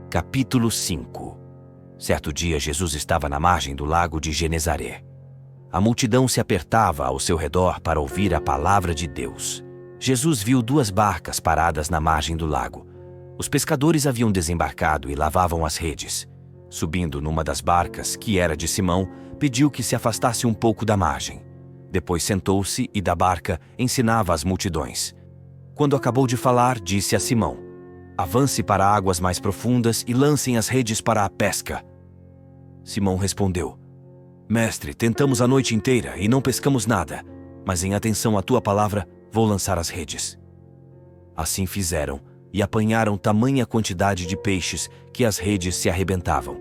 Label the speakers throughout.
Speaker 1: Capítulo 5. Certo dia Jesus estava na margem do lago de Genezaré. A multidão se apertava ao seu redor para ouvir a palavra de Deus. Jesus viu 2 barcas paradas na margem do lago. Os pescadores haviam desembarcado e lavavam as redes. Subindo numa das barcas, que era de Simão, pediu que se afastasse um pouco da margem. Depois sentou-se e da barca ensinava as multidões. Quando acabou de falar, disse a Simão: "Avance para águas mais profundas e lancem as redes para a pesca." Simão respondeu: "Mestre, tentamos a noite inteira e não pescamos nada, mas em atenção à tua palavra, vou lançar as redes." Assim fizeram e apanharam tamanha quantidade de peixes que as redes se arrebentavam.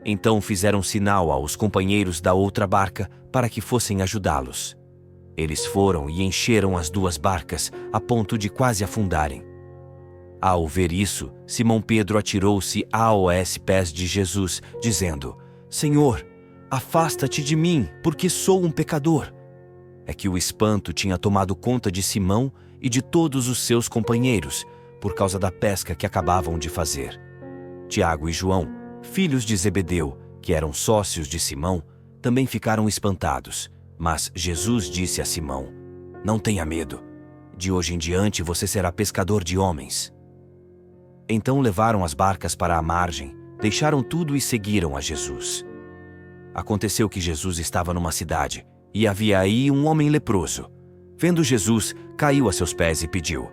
Speaker 1: Então fizeram sinal aos companheiros da outra barca para que fossem ajudá-los. Eles foram e encheram as 2 barcas a ponto de quase afundarem. Ao ver isso, Simão Pedro atirou-se aos pés de Jesus, dizendo: "Senhor, afasta-te de mim, porque sou um pecador." É que o espanto tinha tomado conta de Simão e de todos os seus companheiros, por causa da pesca que acabavam de fazer. Tiago e João, filhos de Zebedeu, que eram sócios de Simão, também ficaram espantados. Mas Jesus disse a Simão: "Não tenha medo. De hoje em diante você será pescador de homens." Então levaram as barcas para a margem, deixaram tudo e seguiram a Jesus. Aconteceu que Jesus estava numa cidade, e havia aí um homem leproso. Vendo Jesus, caiu a seus pés e pediu: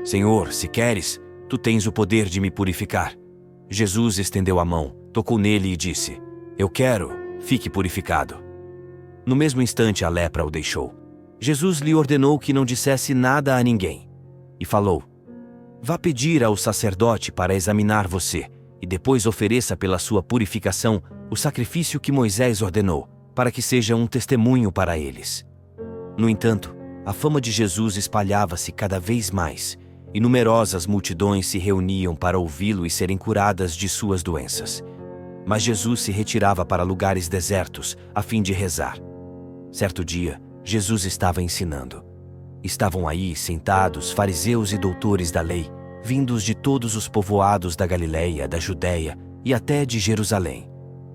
Speaker 1: "Senhor, se queres, tu tens o poder de me purificar." Jesus estendeu a mão, tocou nele e disse: "Eu quero, fique purificado." No mesmo instante a lepra o deixou. Jesus lhe ordenou que não dissesse nada a ninguém. E falou: "Vá pedir ao sacerdote para examinar você, e depois ofereça pela sua purificação o sacrifício que Moisés ordenou, para que seja um testemunho para eles." No entanto, a fama de Jesus espalhava-se cada vez mais, e numerosas multidões se reuniam para ouvi-lo e serem curadas de suas doenças. Mas Jesus se retirava para lugares desertos, a fim de rezar. Certo dia, Jesus estava ensinando. Estavam aí sentados fariseus e doutores da lei, vindos de todos os povoados da Galileia, da Judéia e até de Jerusalém.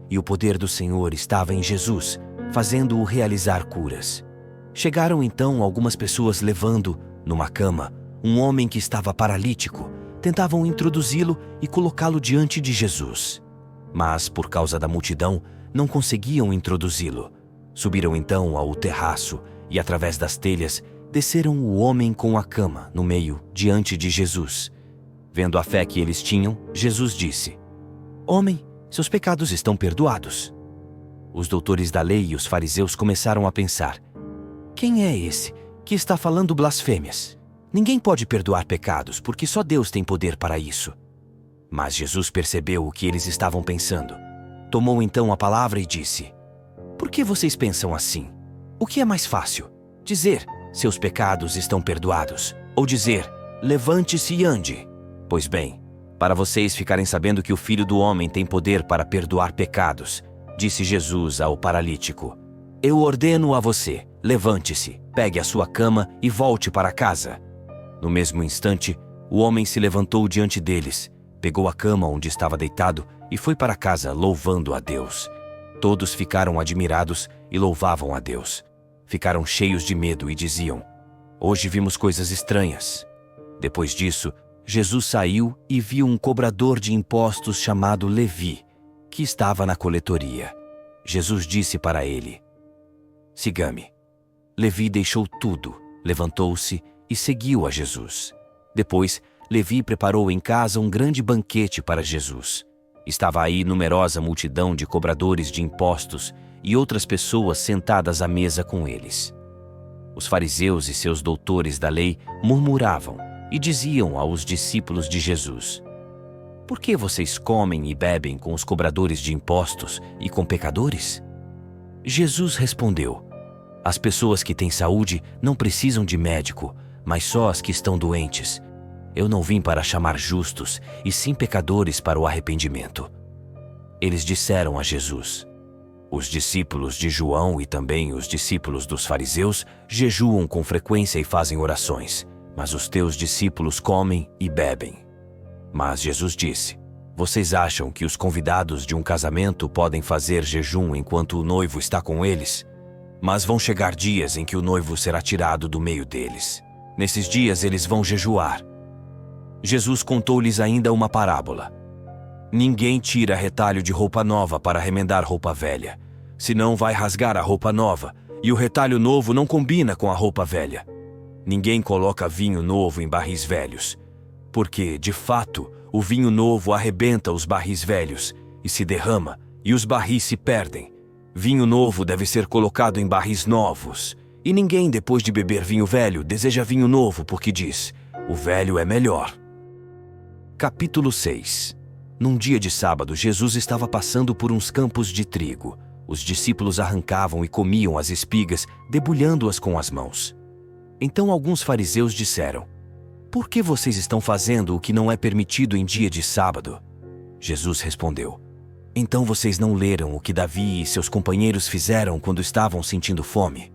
Speaker 1: E o poder do Senhor estava em Jesus, fazendo-o realizar curas. Chegaram então algumas pessoas levando, numa cama, um homem que estava paralítico. Tentavam introduzi-lo e colocá-lo diante de Jesus. Mas, por causa da multidão, não conseguiam introduzi-lo. Subiram então ao terraço e, através das telhas, desceram o homem com a cama no meio, diante de Jesus. Vendo a fé que eles tinham, Jesus disse: "Homem, seus pecados estão perdoados." Os doutores da lei e os fariseus começaram a pensar: "Quem é esse que está falando blasfêmias? Ninguém pode perdoar pecados, porque só Deus tem poder para isso." Mas Jesus percebeu o que eles estavam pensando. Tomou então a palavra e disse: "Por que vocês pensam assim? O que é mais fácil? Dizer: 'Seus pecados estão perdoados,' ou dizer: 'Levante-se e ande'? Pois bem, para vocês ficarem sabendo que o Filho do Homem tem poder para perdoar pecados, disse Jesus ao paralítico: 'Eu ordeno a você, levante-se, pegue a sua cama e volte para casa.' No mesmo instante, o homem se levantou diante deles, pegou a cama onde estava deitado e foi para casa louvando a Deus. Todos ficaram admirados e louvavam a Deus. Ficaram cheios de medo e diziam: "Hoje vimos coisas estranhas." Depois disso, Jesus saiu e viu um cobrador de impostos chamado Levi, que estava na coletoria. Jesus disse para ele: "Siga-me." Levi deixou tudo, levantou-se e seguiu a Jesus. Depois, Levi preparou em casa um grande banquete para Jesus. Estava aí numerosa multidão de cobradores de impostos e outras pessoas sentadas à mesa com eles. Os fariseus e seus doutores da lei murmuravam e diziam aos discípulos de Jesus: "Por que vocês comem e bebem com os cobradores de impostos e com pecadores?" Jesus respondeu: "As pessoas que têm saúde não precisam de médico, mas só as que estão doentes. Eu não vim para chamar justos, e sim pecadores para o arrependimento." Eles disseram a Jesus: "Os discípulos de João e também os discípulos dos fariseus jejuam com frequência e fazem orações, mas os teus discípulos comem e bebem." Mas Jesus disse: Vocês acham que os convidados de um casamento podem fazer jejum enquanto o noivo está com eles? Mas vão chegar dias em que o noivo será tirado do meio deles. Nesses dias eles vão jejuar. Jesus contou-lhes ainda uma parábola. Ninguém tira retalho de roupa nova para remendar roupa velha, senão vai rasgar a roupa nova, e o retalho novo não combina com a roupa velha. Ninguém coloca vinho novo em barris velhos, porque, de fato, o vinho novo arrebenta os barris velhos e se derrama, e os barris se perdem. Vinho novo deve ser colocado em barris novos, e ninguém, depois de beber vinho velho, deseja vinho novo, porque diz: o velho é melhor. Capítulo 6. Num dia de sábado, Jesus estava passando por uns campos de trigo. Os discípulos arrancavam e comiam as espigas, debulhando-as com as mãos. Então alguns fariseus disseram: por que vocês estão fazendo o que não é permitido em dia de sábado? Jesus respondeu: então vocês não leram o que Davi e seus companheiros fizeram quando estavam sentindo fome?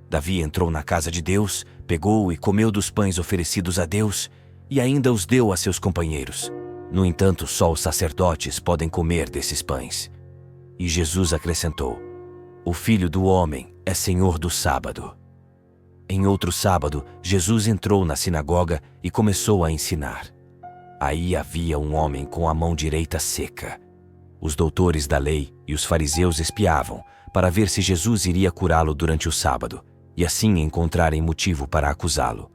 Speaker 1: Davi entrou na casa de Deus, pegou e comeu dos pães oferecidos a Deus e ainda os deu a seus companheiros. No entanto, só os sacerdotes podem comer desses pães. E Jesus acrescentou: o Filho do Homem é Senhor do sábado. Em outro sábado, Jesus entrou na sinagoga e começou a ensinar. Aí havia um homem com a mão direita seca. Os doutores da lei e os fariseus espiavam para ver se Jesus iria curá-lo durante o sábado e assim encontrarem motivo para acusá-lo.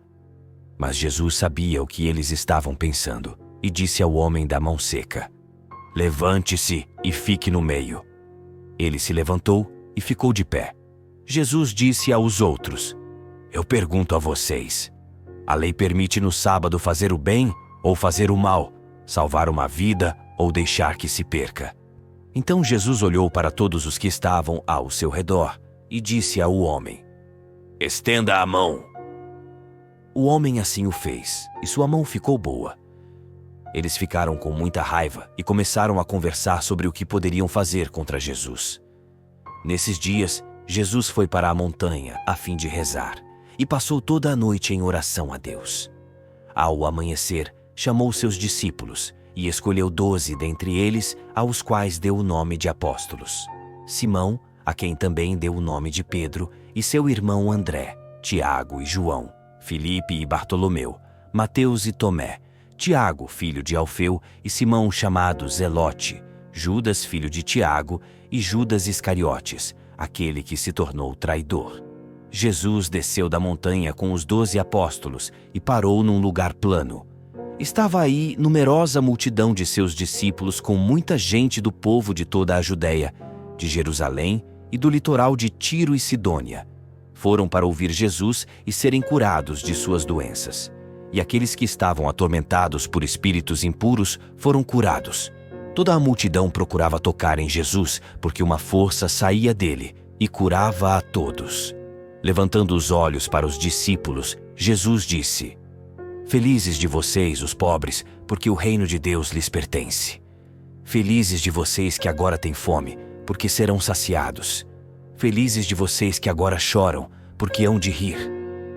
Speaker 1: Mas Jesus sabia o que eles estavam pensando e disse ao homem da mão seca: levante-se e fique no meio. Ele se levantou e ficou de pé. Jesus disse aos outros: eu pergunto a vocês, a lei permite no sábado fazer o bem ou fazer o mal, salvar uma vida ou deixar que se perca? Então Jesus olhou para todos os que estavam ao seu redor e disse ao homem: estenda a mão. O homem assim o fez, e sua mão ficou boa. Eles ficaram com muita raiva e começaram a conversar sobre o que poderiam fazer contra Jesus. Nesses dias, Jesus foi para a montanha a fim de rezar e passou toda a noite em oração a Deus. Ao amanhecer, chamou seus discípulos e escolheu 12 dentre eles, aos quais deu o nome de apóstolos: Simão, a quem também deu o nome de Pedro, e seu irmão André, Tiago e João, Filipe e Bartolomeu, Mateus e Tomé, Tiago, filho de Alfeu, e Simão chamado Zelote, Judas, filho de Tiago, e Judas Iscariotes, aquele que se tornou traidor. Jesus desceu da montanha com os 12 apóstolos e parou num lugar plano. Estava aí numerosa multidão de seus discípulos, com muita gente do povo de toda a Judéia, de Jerusalém e do litoral de Tiro e Sidônia. Foram para ouvir Jesus e serem curados de suas doenças. E aqueles que estavam atormentados por espíritos impuros foram curados. Toda a multidão procurava tocar em Jesus, porque uma força saía dele e curava a todos. Levantando os olhos para os discípulos, Jesus disse: felizes de vocês, os pobres, porque o reino de Deus lhes pertence. Felizes de vocês que agora têm fome, porque serão saciados. Felizes de vocês que agora choram, porque hão de rir.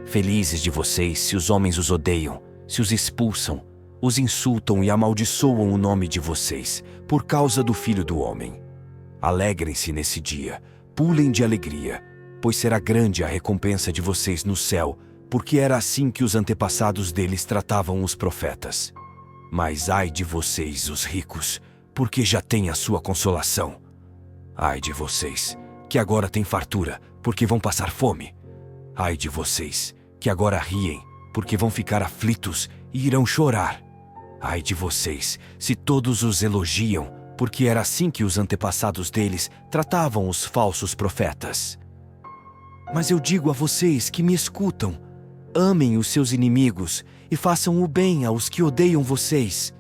Speaker 1: Felizes de vocês se os homens os odeiam, se os expulsam, os insultam e amaldiçoam o nome de vocês, por causa do Filho do Homem. Alegrem-se nesse dia, pulem de alegria, pois será grande a recompensa de vocês no céu, porque era assim que os antepassados deles tratavam os profetas. Mas ai de vocês, os ricos, porque já têm a sua consolação. Ai de vocês, que agora têm fartura, porque vão passar fome. Ai de vocês, que agora riem, porque vão ficar aflitos e irão chorar. Ai de vocês, se todos os elogiam, porque era assim que os antepassados deles tratavam os falsos profetas. Mas eu digo a vocês que me escutam: amem os seus inimigos e façam o bem aos que odeiam vocês.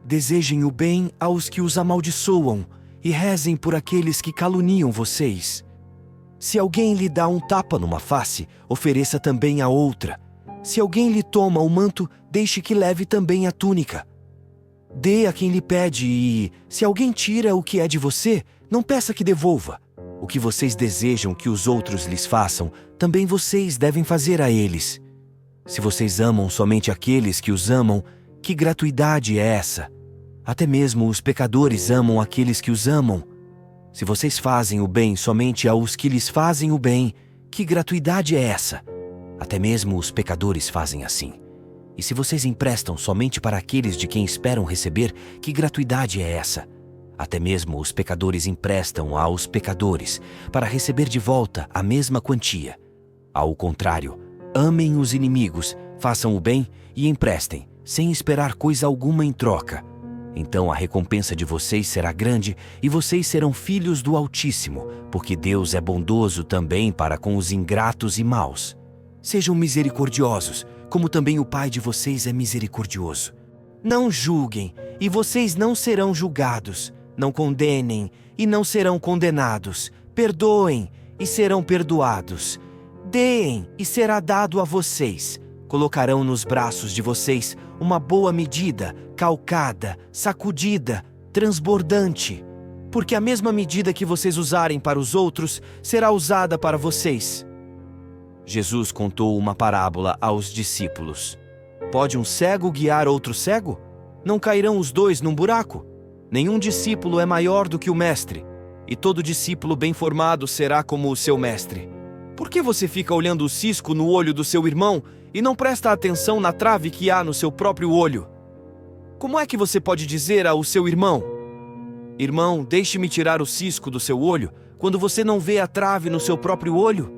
Speaker 1: Desejem o bem aos que os amaldiçoam e rezem por aqueles que caluniam vocês. Se alguém lhe dá um tapa numa face, ofereça também a outra. Se alguém lhe toma o manto, deixe que leve também a túnica. Dê a quem lhe pede e, se alguém tira o que é de você, não peça que devolva. O que vocês desejam que os outros lhes façam, também vocês devem fazer a eles. Se vocês amam somente aqueles que os amam, que gratuidade é essa? Até mesmo os pecadores amam aqueles que os amam. Se vocês fazem o bem somente aos que lhes fazem o bem, que gratuidade é essa? Até mesmo os pecadores fazem assim. E se vocês emprestam somente para aqueles de quem esperam receber, que gratuidade é essa? Até mesmo os pecadores emprestam aos pecadores para receber de volta a mesma quantia. Ao contrário, amem os inimigos, façam o bem e emprestem, sem esperar coisa alguma em troca. Então a recompensa de vocês será grande e vocês serão filhos do Altíssimo, porque Deus é bondoso também para com os ingratos e maus. Sejam misericordiosos, como também o Pai de vocês é misericordioso. Não julguem, e vocês não serão julgados. Não condenem, e não serão condenados. Perdoem, e serão perdoados. Deem, e será dado a vocês. Colocarão nos braços de vocês uma boa medida, calcada, sacudida, transbordante. Porque a mesma medida que vocês usarem para os outros será usada para vocês. Jesus contou uma parábola aos discípulos. Pode um cego guiar outro cego? Não cairão os dois num buraco? Nenhum discípulo é maior do que o mestre, e todo discípulo bem formado será como o seu mestre. Por que você fica olhando o cisco no olho do seu irmão e não presta atenção na trave que há no seu próprio olho? Como é que você pode dizer ao seu irmão: irmão, deixe-me tirar o cisco do seu olho, quando você não vê a trave no seu próprio olho?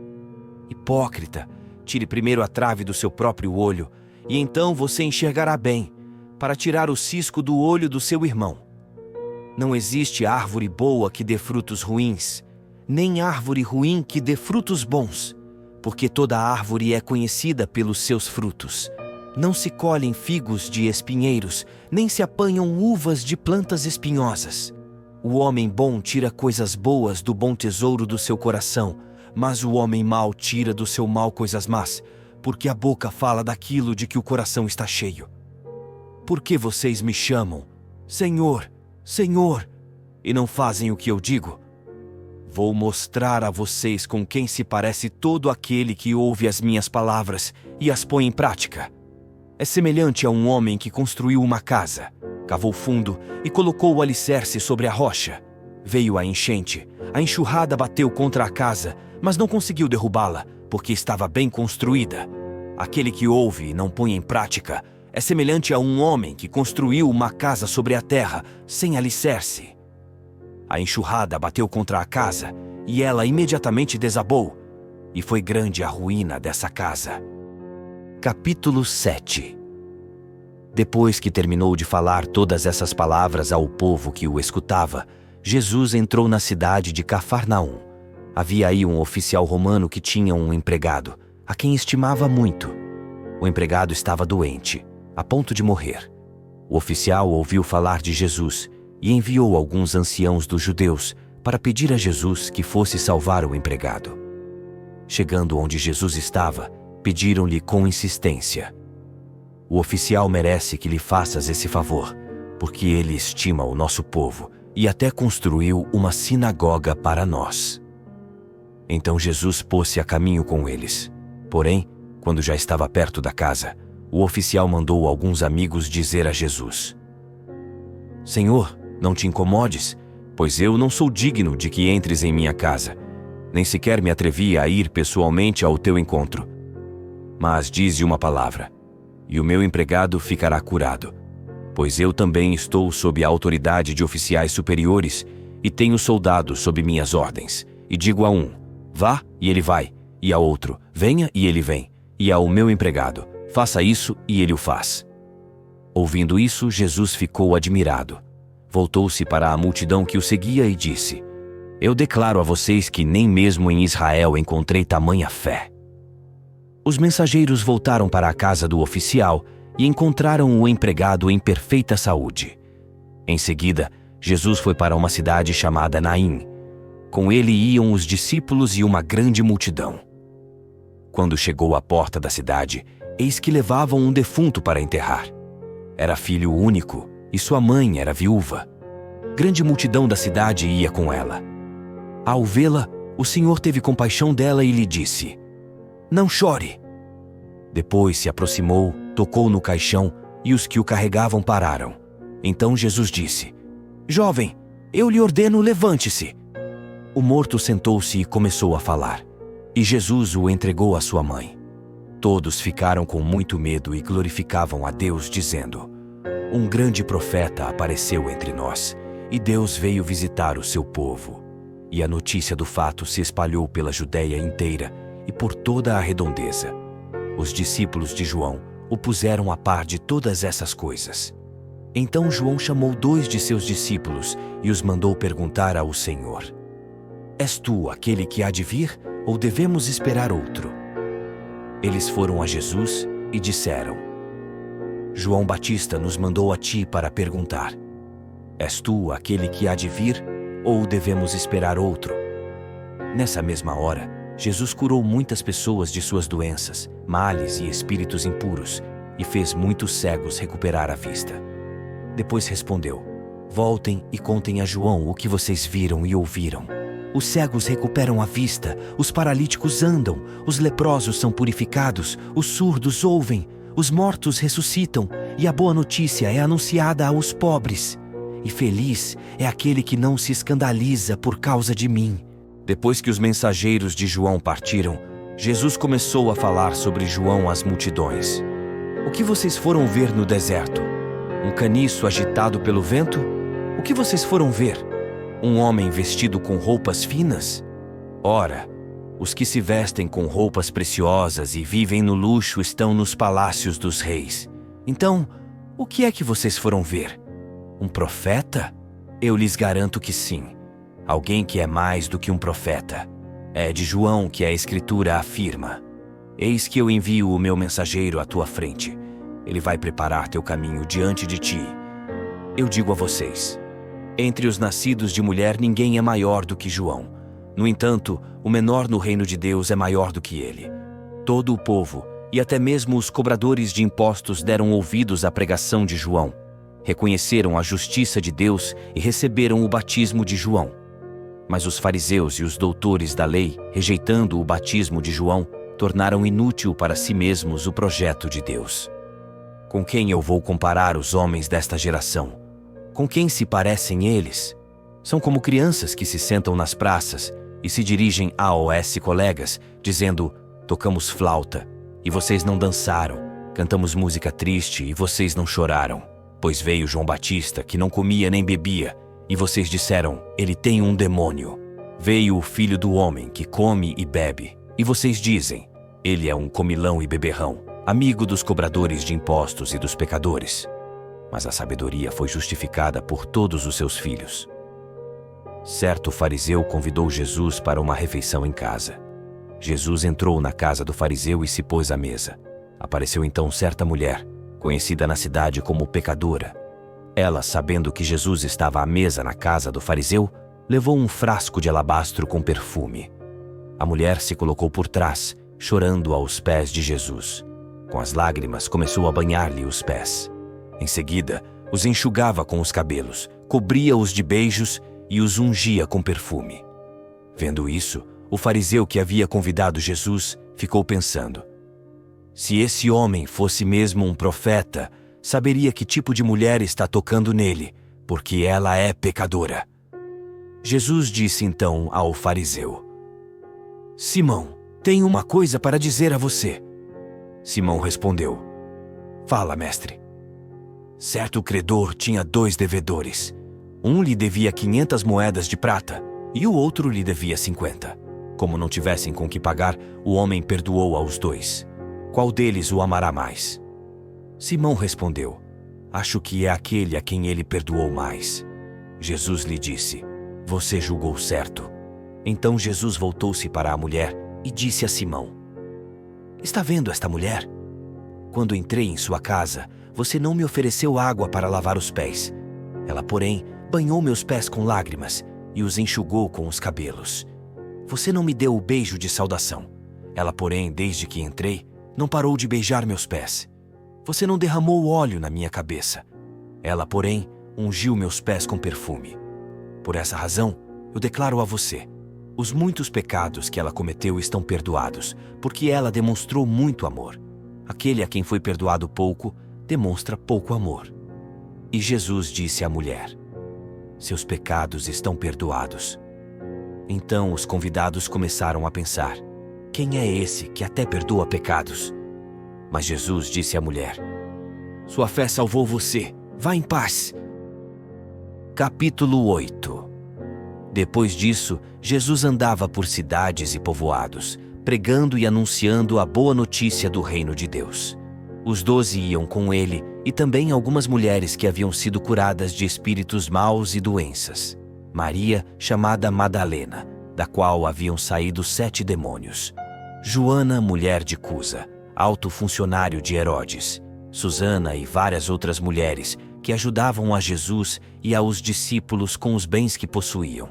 Speaker 1: Hipócrita, tire primeiro a trave do seu próprio olho, e então você enxergará bem, para tirar o cisco do olho do seu irmão. Não existe árvore boa que dê frutos ruins, nem árvore ruim que dê frutos bons, porque toda árvore é conhecida pelos seus frutos. Não se colhem figos de espinheiros, nem se apanham uvas de plantas espinhosas. O homem bom tira coisas boas do bom tesouro do seu coração, mas o homem mau tira do seu mal coisas más, porque a boca fala daquilo de que o coração está cheio. Por que vocês me chamam Senhor, Senhor, e não fazem o que eu digo? Vou mostrar a vocês com quem se parece todo aquele que ouve as minhas palavras e as põe em prática. É semelhante a um homem que construiu uma casa, cavou fundo e colocou o alicerce sobre a rocha. Veio a enchente, a enxurrada bateu contra a casa, mas não conseguiu derrubá-la, porque estava bem construída. Aquele que ouve e não põe em prática é semelhante a um homem que construiu uma casa sobre a terra, sem alicerce. A enxurrada bateu contra a casa, e ela imediatamente desabou, e foi grande a ruína dessa casa. Capítulo 7. Depois que terminou de falar todas essas palavras ao povo que o escutava, Jesus entrou na cidade de Cafarnaum. Havia aí um oficial romano que tinha um empregado, a quem estimava muito. O empregado estava doente, a ponto de morrer. O oficial ouviu falar de Jesus e enviou alguns anciãos dos judeus para pedir a Jesus que fosse salvar o empregado. Chegando onde Jesus estava, pediram-lhe com insistência: o oficial merece que lhe faças esse favor, porque ele estima o nosso povo e até construiu uma sinagoga para nós. Então Jesus pôs-se a caminho com eles. Porém, quando já estava perto da casa, o oficial mandou alguns amigos dizer a Jesus: Senhor, não te incomodes, pois eu não sou digno de que entres em minha casa, nem sequer me atrevi a ir pessoalmente ao teu encontro. Mas dize uma palavra, e o meu empregado ficará curado, pois eu também estou sob a autoridade de oficiais superiores e tenho soldados sob minhas ordens, e digo a um: vá, e ele vai, e a outro: venha, e ele vem, e ao meu empregado: faça isso, e ele o faz. Ouvindo isso, Jesus ficou admirado. Voltou-se para a multidão que o seguia e disse: eu declaro a vocês que nem mesmo em Israel encontrei tamanha fé. Os mensageiros voltaram para a casa do oficial e encontraram o empregado em perfeita saúde. Em seguida, Jesus foi para uma cidade chamada Naim. Com ele iam os discípulos e uma grande multidão. Quando chegou à porta da cidade, eis que levavam um defunto para enterrar. Era filho único e sua mãe era viúva. Grande multidão da cidade ia com ela. Ao vê-la, o Senhor teve compaixão dela e lhe disse: não chore. Depois se aproximou, tocou no caixão e os que o carregavam pararam. Então Jesus disse: Jovem, eu lhe ordeno, levante-se. O morto sentou-se e começou a falar, e Jesus o entregou à sua mãe. Todos ficaram com muito medo e glorificavam a Deus, dizendo: Um grande profeta apareceu entre nós, e Deus veio visitar o seu povo. E a notícia do fato se espalhou pela Judéia inteira e por toda a redondeza. Os discípulos de João o puseram a par de todas essas coisas. Então João chamou 2 de seus discípulos e os mandou perguntar ao Senhor: És tu aquele que há de vir, ou devemos esperar outro? Eles foram a Jesus e disseram: João Batista nos mandou a ti para perguntar: És tu aquele que há de vir, ou devemos esperar outro? Nessa mesma hora, Jesus curou muitas pessoas de suas doenças, males e espíritos impuros, e fez muitos cegos recuperar a vista. Depois respondeu: Voltem e contem a João o que vocês viram e ouviram. Os cegos recuperam a vista, os paralíticos andam, os leprosos são purificados, os surdos ouvem, os mortos ressuscitam, e a boa notícia é anunciada aos pobres. E feliz é aquele que não se escandaliza por causa de mim. Depois que os mensageiros de João partiram, Jesus começou a falar sobre João às multidões. O que vocês foram ver no deserto? Um caniço agitado pelo vento? O que vocês foram ver? Um homem vestido com roupas finas? Ora, os que se vestem com roupas preciosas e vivem no luxo estão nos palácios dos reis. Então, o que é que vocês foram ver? Um profeta? Eu lhes garanto que sim. Alguém que é mais do que um profeta. É de João que a Escritura afirma: Eis que eu envio o meu mensageiro à tua frente. Ele vai preparar teu caminho diante de ti. Eu digo a vocês: entre os nascidos de mulher ninguém é maior do que João. No entanto, o menor no reino de Deus é maior do que ele. Todo o povo, e até mesmo os cobradores de impostos, deram ouvidos à pregação de João. Reconheceram a justiça de Deus e receberam o batismo de João. Mas os fariseus e os doutores da lei, rejeitando o batismo de João, tornaram inútil para si mesmos o projeto de Deus. Com quem eu vou comparar os homens desta geração? Com quem se parecem eles? São como crianças que se sentam nas praças e se dirigem aos colegas, dizendo: Tocamos flauta, e vocês não dançaram. Cantamos música triste, e vocês não choraram. Pois veio João Batista, que não comia nem bebia, e vocês disseram: Ele tem um demônio. Veio o Filho do Homem, que come e bebe, e vocês dizem: Ele é um comilão e beberrão, amigo dos cobradores de impostos e dos pecadores. Mas a sabedoria foi justificada por todos os seus filhos. Certo fariseu convidou Jesus para uma refeição em casa. Jesus entrou na casa do fariseu e se pôs à mesa. Apareceu então certa mulher, conhecida na cidade como pecadora. Ela, sabendo que Jesus estava à mesa na casa do fariseu, levou um frasco de alabastro com perfume. A mulher se colocou por trás, chorando aos pés de Jesus. Com as lágrimas, começou a banhar-lhe os pés. Em seguida, os enxugava com os cabelos, cobria-os de beijos e os ungia com perfume. Vendo isso, o fariseu que havia convidado Jesus ficou pensando: se esse homem fosse mesmo um profeta, saberia que tipo de mulher está tocando nele, porque ela é pecadora. Jesus disse então ao fariseu: Simão, tenho uma coisa para dizer a você. Simão respondeu: Fala, mestre. Certo credor tinha 2 devedores. Um lhe devia 500 moedas de prata e o outro lhe devia 50. Como não tivessem com que pagar, o homem perdoou aos 2. Qual deles o amará mais? Simão respondeu: Acho que é aquele a quem ele perdoou mais. Jesus lhe disse: Você julgou certo. Então Jesus voltou-se para a mulher e disse a Simão: Está vendo esta mulher? Quando entrei em sua casa, você não me ofereceu água para lavar os pés. Ela, porém, banhou meus pés com lágrimas e os enxugou com os cabelos. Você não me deu o beijo de saudação. Ela, porém, desde que entrei, não parou de beijar meus pés. Você não derramou óleo na minha cabeça. Ela, porém, ungiu meus pés com perfume. Por essa razão, eu declaro a você: os muitos pecados que ela cometeu estão perdoados, porque ela demonstrou muito amor. Aquele a quem foi perdoado pouco, demonstra pouco amor. E Jesus disse à mulher: seus pecados estão perdoados. Então os convidados começaram a pensar: quem é esse que até perdoa pecados? Mas Jesus disse à mulher: sua fé salvou você. Vá em paz. Capítulo 8. Depois disso, Jesus andava por cidades e povoados, pregando e anunciando a boa notícia do reino de Deus. Os 12 iam com ele, e também algumas mulheres que haviam sido curadas de espíritos maus e doenças. Maria, chamada Madalena, da qual haviam saído 7 demônios. Joana, mulher de Cusa, alto funcionário de Herodes. Susana e várias outras mulheres que ajudavam a Jesus e aos discípulos com os bens que possuíam.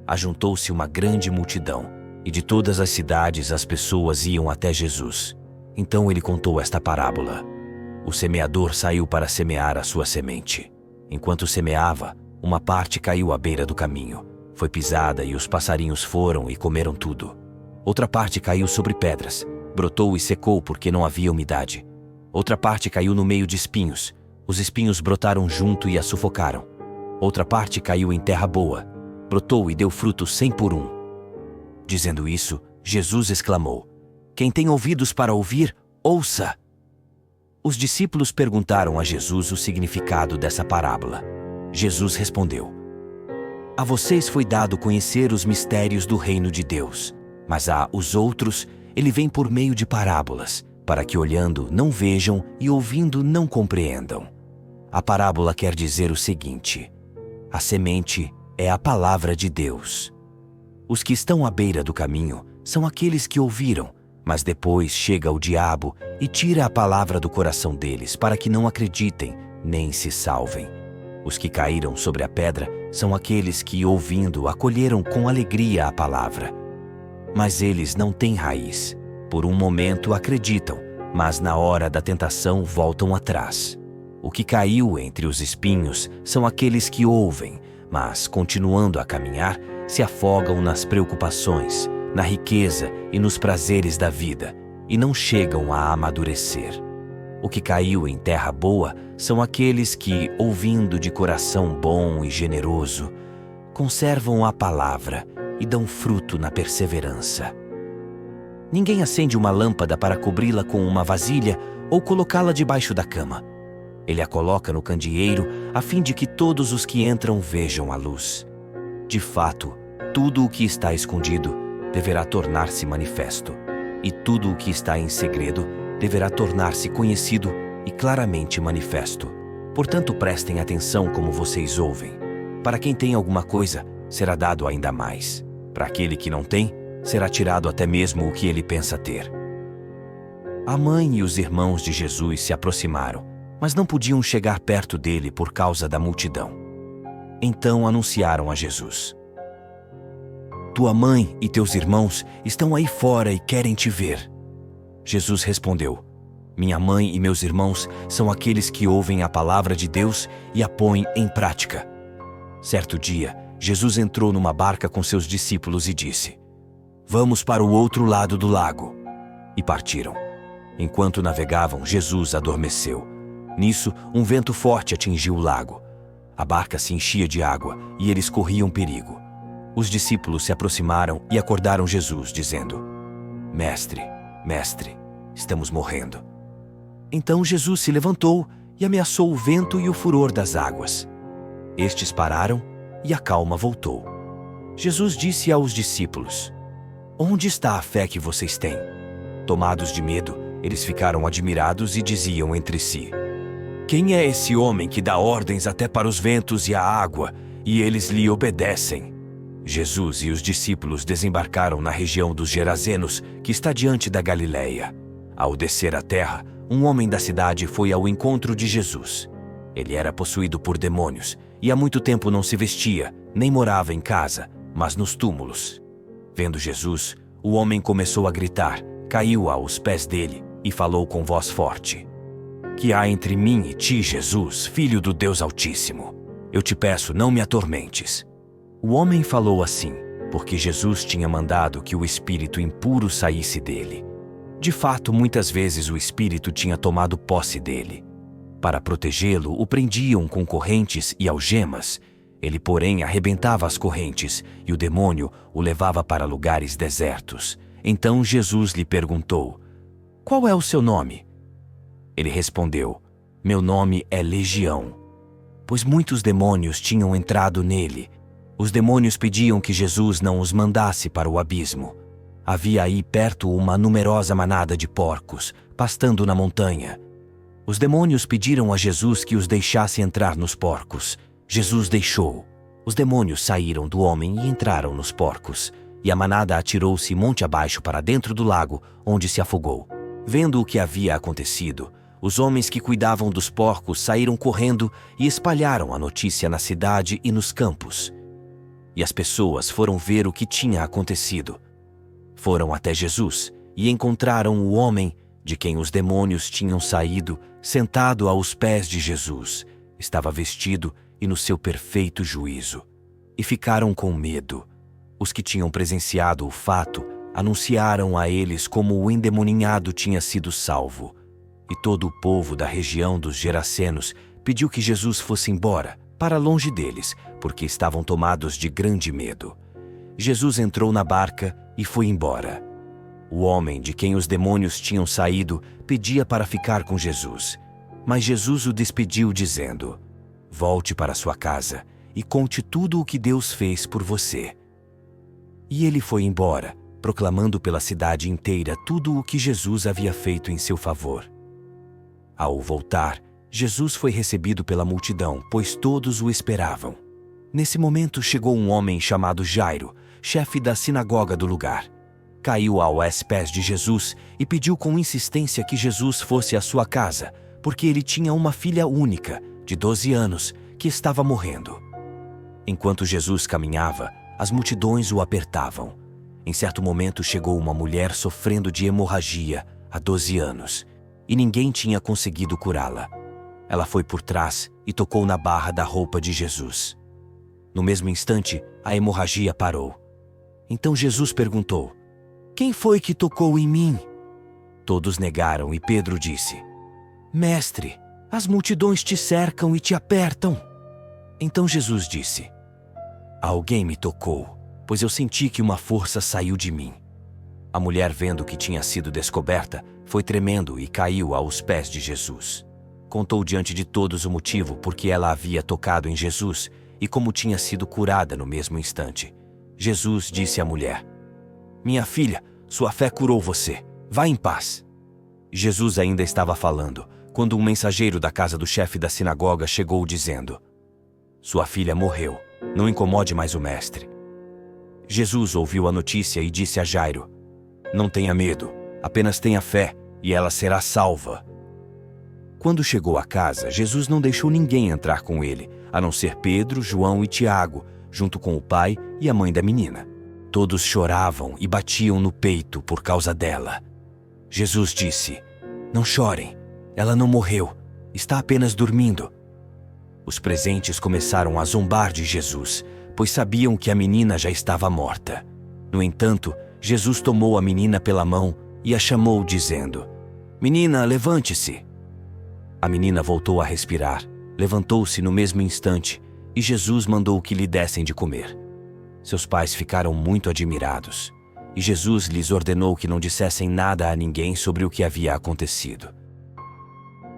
Speaker 1: Ajuntou-se uma grande multidão, e de todas as cidades as pessoas iam até Jesus. Então ele contou esta parábola. O semeador saiu para semear a sua semente. Enquanto semeava, uma parte caiu à beira do caminho. Foi pisada e os passarinhos foram e comeram tudo. Outra parte caiu sobre pedras, brotou e secou porque não havia umidade. Outra parte caiu no meio de espinhos. Os espinhos brotaram junto e a sufocaram. Outra parte caiu em terra boa, brotou e deu fruto 100 por 1. Dizendo isso, Jesus exclamou: quem tem ouvidos para ouvir, ouça! Os discípulos perguntaram a Jesus o significado dessa parábola. Jesus respondeu: a vocês foi dado conhecer os mistérios do reino de Deus, mas a os outros ele vem por meio de parábolas, para que olhando não vejam e ouvindo não compreendam. A parábola quer dizer o seguinte: a semente é a palavra de Deus. Os que estão à beira do caminho são aqueles que ouviram, mas depois chega o diabo e tira a palavra do coração deles para que não acreditem nem se salvem. Os que caíram sobre a pedra são aqueles que, ouvindo, acolheram com alegria a palavra. Mas eles não têm raiz. Por um momento acreditam, mas na hora da tentação voltam atrás. O que caiu entre os espinhos são aqueles que ouvem, mas, continuando a caminhar, se afogam nas preocupações, na riqueza e nos prazeres da vida, e não chegam a amadurecer. O que caiu em terra boa são aqueles que, ouvindo de coração bom e generoso, conservam a palavra e dão fruto na perseverança. Ninguém acende uma lâmpada para cobri-la com uma vasilha ou colocá-la debaixo da cama. Ele a coloca no candeeiro a fim de que todos os que entram vejam a luz. De fato, tudo o que está escondido deverá tornar-se manifesto, e tudo o que está em segredo deverá tornar-se conhecido e claramente manifesto. Portanto, prestem atenção como vocês ouvem. Para quem tem alguma coisa, será dado ainda mais. Para aquele que não tem, será tirado até mesmo o que ele pensa ter. A mãe e os irmãos de Jesus se aproximaram, mas não podiam chegar perto dele por causa da multidão. Então anunciaram a Jesus: tua mãe e teus irmãos estão aí fora e querem te ver. Jesus respondeu: minha mãe e meus irmãos são aqueles que ouvem a palavra de Deus e a põem em prática. Certo dia, Jesus entrou numa barca com seus discípulos e disse: vamos para o outro lado do lago. E partiram. Enquanto navegavam, Jesus adormeceu. Nisso, um vento forte atingiu o lago. A barca se enchia de água e eles corriam perigo. Os discípulos se aproximaram e acordaram Jesus, dizendo: Mestre, mestre, estamos morrendo. Então Jesus se levantou e ameaçou o vento e o furor das águas. Estes pararam e a calma voltou. Jesus disse aos discípulos: onde está a fé que vocês têm? Tomados de medo, eles ficaram admirados e diziam entre si: quem é esse homem que dá ordens até para os ventos e a água, e eles lhe obedecem? Jesus e os discípulos desembarcaram na região dos Gerazenos, que está diante da Galileia. Ao descer a terra, um homem da cidade foi ao encontro de Jesus. Ele era possuído por demônios, e há muito tempo não se vestia, nem morava em casa, mas nos túmulos. Vendo Jesus, o homem começou a gritar, caiu aos pés dele e falou com voz forte: que há entre mim e ti, Jesus, Filho do Deus Altíssimo? Eu te peço, não me atormentes. O homem falou assim, porque Jesus tinha mandado que o espírito impuro saísse dele. De fato, muitas vezes o espírito tinha tomado posse dele. Para protegê-lo, o prendiam com correntes e algemas. Ele, porém, arrebentava as correntes e o demônio o levava para lugares desertos. Então Jesus lhe perguntou: "Qual é o seu nome?" Ele respondeu: "Meu nome é Legião, pois muitos demônios tinham entrado nele." Os demônios pediam que Jesus não os mandasse para o abismo. Havia aí perto uma numerosa manada de porcos, pastando na montanha. Os demônios pediram a Jesus que os deixasse entrar nos porcos. Jesus deixou. Os demônios saíram do homem e entraram nos porcos, e a manada atirou-se monte abaixo para dentro do lago, onde se afogou. Vendo o que havia acontecido, os homens que cuidavam dos porcos saíram correndo e espalharam a notícia na cidade e nos campos. E as pessoas foram ver o que tinha acontecido. Foram até Jesus e encontraram o homem de quem os demônios tinham saído, sentado aos pés de Jesus. Estava vestido e no seu perfeito juízo. E ficaram com medo. Os que tinham presenciado o fato anunciaram a eles como o endemoninhado tinha sido salvo. E todo o povo da região dos Gerasenos pediu que Jesus fosse embora, para longe deles, porque estavam tomados de grande medo. Jesus entrou na barca e foi embora. O homem de quem os demônios tinham saído pedia para ficar com Jesus, mas Jesus o despediu dizendo: "Volte para sua casa e conte tudo o que Deus fez por você." E ele foi embora, proclamando pela cidade inteira tudo o que Jesus havia feito em seu favor. Ao voltar, Jesus foi recebido pela multidão, pois todos o esperavam. Nesse momento chegou um homem chamado Jairo, chefe da sinagoga do lugar. Caiu aos pés de Jesus e pediu com insistência que Jesus fosse à sua casa, porque ele tinha uma filha única, de 12 anos, que estava morrendo. Enquanto Jesus caminhava, as multidões o apertavam. Em certo momento chegou uma mulher sofrendo de hemorragia há 12 anos, e ninguém tinha conseguido curá-la. Ela foi por trás e tocou na barra da roupa de Jesus. No mesmo instante, a hemorragia parou. Então Jesus perguntou: "Quem foi que tocou em mim?" Todos negaram e Pedro disse: "Mestre, as multidões te cercam e te apertam." Então Jesus disse: "Alguém me tocou, pois eu senti que uma força saiu de mim." A mulher, vendo que tinha sido descoberta, foi tremendo e caiu aos pés de Jesus. Contou diante de todos o motivo por que ela havia tocado em Jesus e como tinha sido curada no mesmo instante. Jesus disse à mulher: "Minha filha, sua fé curou você. Vá em paz." Jesus ainda estava falando, quando um mensageiro da casa do chefe da sinagoga chegou dizendo: "Sua filha morreu. Não incomode mais o mestre." Jesus ouviu a notícia e disse a Jairo: "Não tenha medo, apenas tenha fé e ela será salva." Quando chegou à casa, Jesus não deixou ninguém entrar com ele, a não ser Pedro, João e Tiago, junto com o pai e a mãe da menina. Todos choravam e batiam no peito por causa dela. Jesus disse: "Não chorem, ela não morreu, está apenas dormindo." Os presentes começaram a zombar de Jesus, pois sabiam que a menina já estava morta. No entanto, Jesus tomou a menina pela mão e a chamou, dizendo: "Menina, levante-se." A menina voltou a respirar, levantou-se no mesmo instante e Jesus mandou que lhe dessem de comer. Seus pais ficaram muito admirados e Jesus lhes ordenou que não dissessem nada a ninguém sobre o que havia acontecido.